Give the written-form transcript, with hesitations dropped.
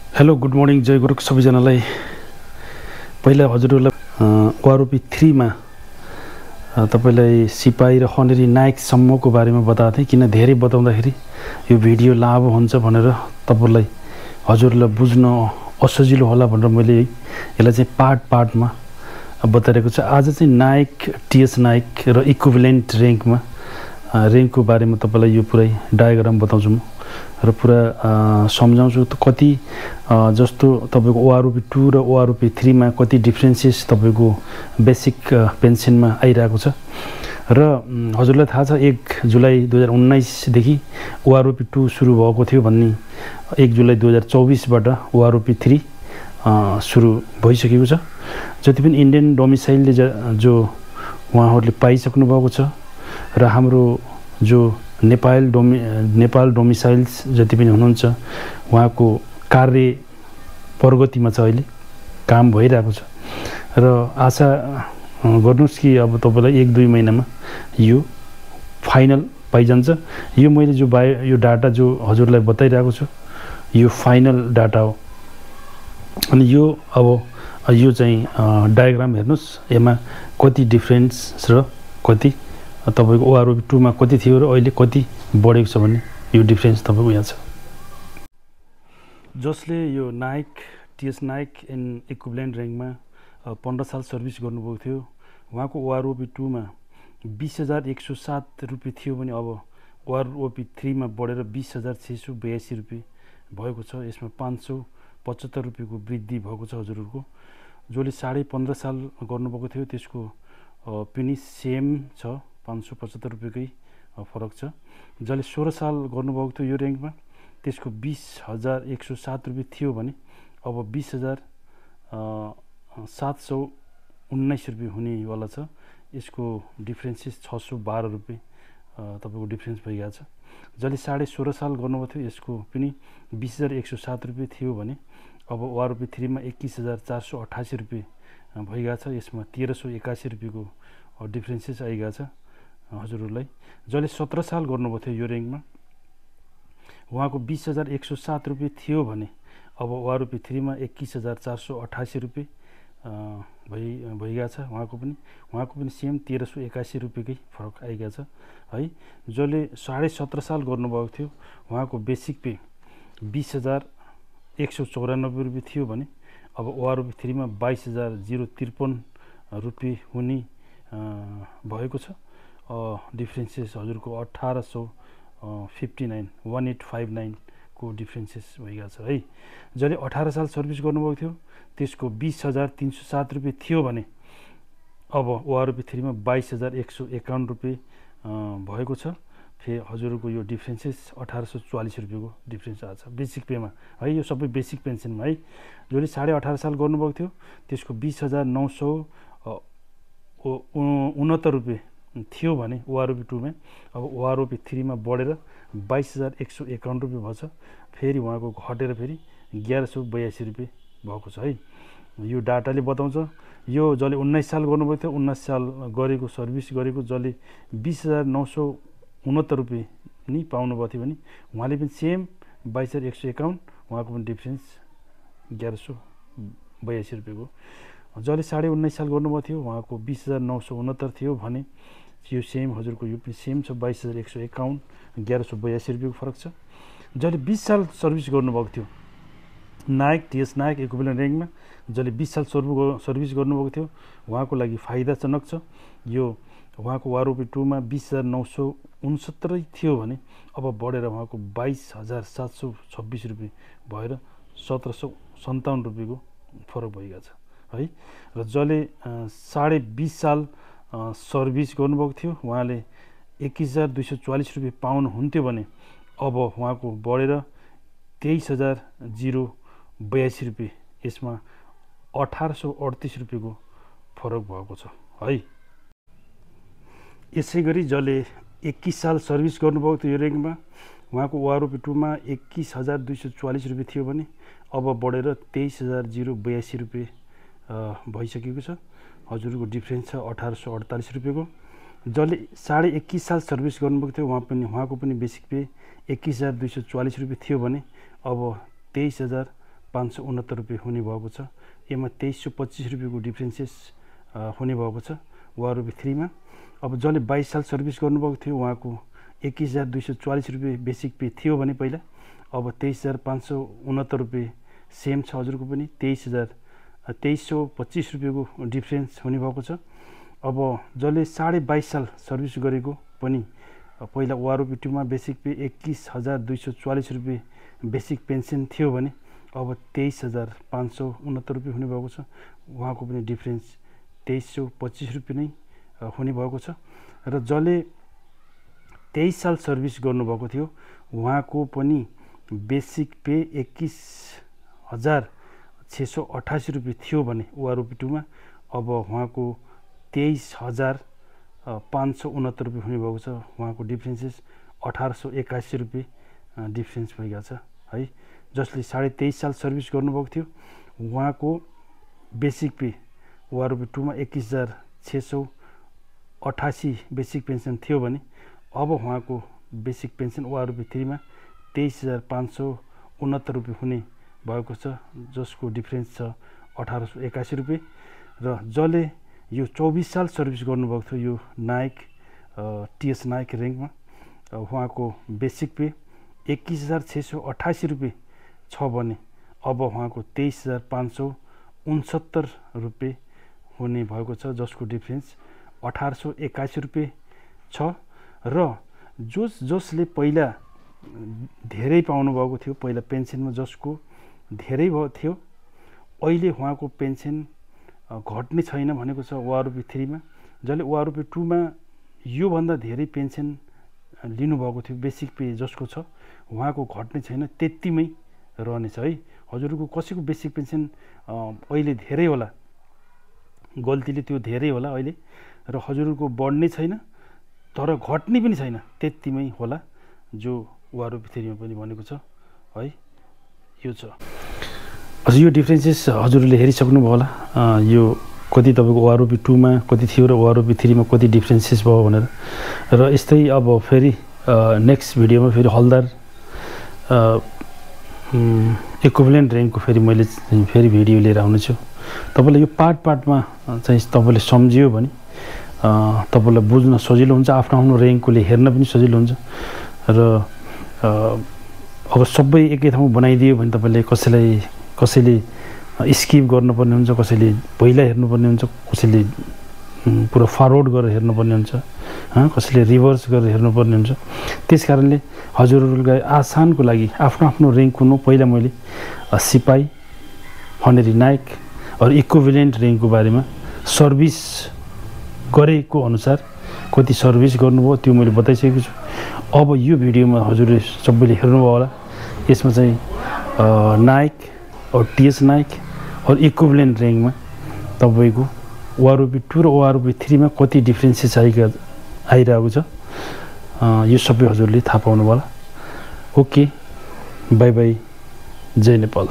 Hello good morning जय गुरुक सबैजनालाई। पहिला हजुरहरूलाई ओआरओपी 3 मा तपाईलाई सिपाही र खनेरी नायकसम्मको बारेमा बताएको थिएँ। किन धेरै बताउँदाखेरि यो भिडियो लामो हुन्छ भनेर तपाईलाई हजुरलाई बुझ्न असजिलो होला भनेर मैले यसलाई चाहिँ पार्टमा बताइरहेको छु। आज चाहिँ नायक, टिएस नायक र इक्विभ्यालेन्ट र्याङ्कको बारेमा तपाईलाई यो पुरै डायग्राम बताउँछु म र पुरा सम्झाउँछु। कति जस्तो तपाईको ओआरओपी 2 र ओआरओपी 3 मा कति डिफरेन्सेस तपाईको बेसिक पेन्सनमा आइरहेको छ र हजुरलाई थाहा छ 1 जुलाई 2019 देखि ओआरओपी 2 सुरु भएको थियो भन्ने 1 जुलाई 2024 बाट ओआरओपी 3 सुरु भइसकेको छ। जति पनि इन्डियन डोमिसाइलले जो उहाँहरूले पाइसक्नु भएको छ र हाम्रो जो नेपाल डोमिसाइल्स जति पनि हुनुहुन्छ उहाँको कार्य प्रगतिमा छ, अहिले काम भइरहेको छ र आशा गर्नुस् कि अब तपाईलाई 1-2 महिनामा यो फाइनल पाइजान्छ। यो मैले यो डाटा जो हजुरलाई बताइरहेको छु यो फाइनल डाटा हो। अनि यो यो चाहिँ डायग्राम हेर्नुस्, यसमा कति डिफरेन्स र कति तपाईको ओआरओपी 2 मा कति थियो र अहिले कति बढेको छ भन्ने यो डिफरेन्स तपाईको यहाँ छ। जसले यो नायक, टिएस नायक इन इक्विभ्यालेन्ट र्याङ्कमा 15 साल सर्भिस गर्नुभएको थियो उहाँको ओआरओपी 2 मा 20,107 रुपियाँ थियो भने अब ओआरओपी 3 मा बढेर 20,682 रुपियाँ भएको छ। यसमा 575 रुपियाँको वृद्धि भएको छ। हजुरहरूको जसले 15.5 साल गर्नुभएको थियो त्यसको पनि सेम छ, 575 रुपियाँकै फरक छ। जसले 16 साल गर्नुभएको थियो यो र्याङ्कमा त्यसको 20,107 रुपियाँ थियो भने अब 20,719 रुपियाँ हुनेवाला छ। यसको डिफ्रेन्सेस 612 रुपियाँ तपाईँको डिफ्रेन्स भइरहेको छ। जसले 16.5 साल गर्नुभएको थियो यसको पनि 20,107 रुपियाँ थियो भने अब ओआरओपी 3 मा 21,488 रुपियाँ भइरहेको छ। यसमा 1,381 रुपियाँको डिफ्रेन्सेस आइरहेको छ हजुरहरूलाई। जसले 17 साल गर्नुभएको थियो यो र्याङ्कमा उहाँको 20,107 रुपियाँ थियो भने अब ओआरओपी 3 मा 21,488 रुपियाँ भइरहेको छ। उहाँको पनि सेम 1,381 रुपियाँकै फरक आइरहेको छ है। जसले 17.5 साल गर्नुभएको थियो उहाँको बेसिक पे 20,194 रुपियाँ थियो भने अब ओआरओपी 3 मा 22,053 रुपियाँ हुने भएको छ। डिफ्रेन्सेस हजुरको 1859 को डिफ्रेन्सेस भइरहेको छ है। जसले 18 साल सर्भिस गर्नुभएको थियो त्यसको 20,307 रुपियाँ थियो भने अब ओआरओपी 3 मा 22,151 रुपियाँ भएको छ। फेरि हजुरको यो डिफ्रेन्सेस 1844 रुपियाँको डिफ्रेन्स आएको छ बेसिक पेमा है। यो सबै बेसिक पेन्सनमा है। जसले 18.5 साल गर्नुभएको थियो त्यसको 20,969 रुपियाँ थियो भने ओआरओपी 2 मा अब ओआरओपी 3 मा बढेर 22,151 रुपियाँ भएको छ। फेरि उहाँको घटेर फेरि 1,182 रुपियाँ भएको छ है। यो डाटाले बताउँछ। यो जसले 19 साल गर्नुभएको थियो 19 साल गरेको सर्भिस गरेको जसले 20,969 रुपियाँ नि पाउनुभएको थियो भने उहाँले पनि सेम 22,151 उहाँको पनि डिफ्रेन्स 1,182 रुपियाँको। जसले 19.5 साल गर्नुभएको थियो उहाँको 20,969 थियो भने यो सेम हजुरको यो पनि सेम छ 22,151 1,182 रुपियाँको फरक छ। जसले 20 साल सर्भिस गर्नुभएको थियो नायक, टिएस नायक इक्विभ्यालेन्ट र्याङ्कमा जसले 20 साल सर्भिस गर्नुभएको थियो उहाँको लागि फाइदाजनक छ। यो उहाँको ओआरओपी 2 मा 20,969 थियो भने अब बढेर उहाँको 22,726 रुपियाँ भएर 1,757 रुपियाँको फरक भइरहेको छ है। र जसले 20.5 साल सर्भिस गर्नुभएको थियो उहाँले 21,244 रुपियाँ पाउनुहुन्थ्यो भने अब उहाँको बढेर 23,082 रुपियाँ यसमा 1,838 रुपियाँको फरक भएको छ है। यसै गरी जसले 21 साल सर्भिस गर्नुभएको थियो यो र्याङ्कमा उहाँको ओआरओपी 2 मा 21,244 रुपियाँ थियो भने अब बढेर 23,082 रुपियाँ भइसकेको छ। हजुरको डिफ्रेन्स छ 1,848 रुपियाँको। जसले 21.5 साल सर्भिस गर्नुभएको थियो उहाँको पनि बेसिक पे 21,244 रुपियाँ थियो भने अब 569 रुपियाँ हुने भएको छ। यसमा 2325 रुपियाँको डिफ्रेन्सेस हुने भएको छ ओआरओपी 3 मा। अब जसले 22 साल सर्भिस गर्नुभएको थियो उहाँको 21,244 रुपियाँ बेसिक पे थियो भने पहिला, अब 23,569 रुपियाँ सेम छ हजुरको पनि। 23,25 रुपियाँको डिफ्रेन्स हुने भएको छ। अब जसले 22.5 साल सर्भिस गरेको पनि पहिला ओआरओपी 2 मा बेसिक पे 21,244 रुपियाँ बेसिक पेन्सन थियो भने अब 23,569 रुपियाँ हुने भएको छ। उहाँको पनि डिफ्रेन्स 2325 रुपियाँ नै हुने भएको छ। र जसले 23 साल सर्भिस गर्नुभएको थियो उहाँको पनि बेसिक पे 21,688 रुपियाँ थियो भने ओआरओपी 2 मा अब उहाँको 23,569 रुपियाँ हुने भएको छ। उहाँको डिफ्रेन्सेस 1881 रुपियाँ डिफ्रेन्स भइरहेको छ है। जसले 23.5 साल सर्भिस गर्नुभएको थियो उहाँको बेसिक पे ओआरओपी 2 मा 21,688 बेसिक पेन्सन थियो भने अब उहाँको बेसिक पेन्सन ओआरओपी 3 मा 23,569 रुपियाँ हुने भएको छ, जसको डिफ्रेन्स छ 1881 रुपियाँ। र जसले यो 24 साल सर्भिस गर्नुभएको थियो यो नायक टिएस नायक र्याङ्कमा उहाँको बेसिक पे 21,688 रुपियाँ छ भने अब उहाँको 23,569 रुपियाँ हुने भएको छ, जसको डिफ्रेन्स 1881 रुपियाँ छ। र जसले पहिला धेरै पाउनु भएको थियो, पहिला पेन्सनमा जसको धेरै थियो, अहिले उहाँको पेन्सन घट्ने छैन भनेको छ ओआरओपी 3 मा। जसले ओआरओपी 2 मा योभन्दा धेरै पेन्सन लिनुभएको थियो बेसिक पे जसको छ उहाँको घट्ने छैन, त्यतिमै रहनेछ है। हजुरको कसैको बेसिक पेन्सन अहिले धेरै होला, गल्तीले त्यो धेरै होला अहिले, र हजुरको बढ्ने छैन तर घट्ने पनि छैन, त्यतिमै होला जो ओआरओपी 3 मा पनि भनेको छ है। यो छ हजुर, यो डिफ्रेन्सेस हजुरले हेरिसक्नुभयो होला। यो कति तपाईँको ओआरओपी 2 मा कति थियो र ओआरओपी 3 मा कति डिफ्रेन्सेस भयो भनेर। र यस्तै अब फेरि नेक्स्ट भिडियोमा फेरि हलदार इक्विभ्यालेन्ट र्याङ्कको फेरि मैले फेरि भिडियो लिएर आउनेछु। तपाईँलाई यो पार्टमा चाहिँ तपाईँले सम्झियो भने तपाईँलाई बुझ्न सजिलो हुन्छ, आफ्नो आफ्नो र्याङ्ककोले हेर्न पनि सजिलो हुन्छ। र अब सबै एकै ठाउँमा बनाइदियो भने तपाईँले कसैले स्किप गर्नुपर्ने हुन्छ, कसैले पहिला हेर्नुपर्ने हुन्छ, कसैले पुरा फरवर्ड गरेर हेर्नुपर्ने हुन्छ, कसैले रिभर्स गरेर हेर्नुपर्ने हुन्छ। त्यस कारणले हजुरहरूलाई आसानको लागि आफ्नो आफ्नो र्याङ्क हुनु, पहिला मैले सिपाही, हनेरी नायक र इक्विभ्यालेन्ट र्याङ्कको बारेमा सर्भिस गरेको अनुसार कति सर्भिस गर्नुभयो त्यो मैले बताइसकेको छु। अब यो भिडियोमा हजुरले सबैले हेर्नुभयो होला, यसमा चाहिँ नायक और टिएस नायक और इक्विभ्यालेन्ट र्याङ्कमा तपाईँको ओआरओपी 2 र ओआरओपी 3 मा कति डिफ्रेन्सेस आइरहेको छ यो सबै हजुरले थाहा पाउनु होला। ओके, बाई बाई, जय नेपाल।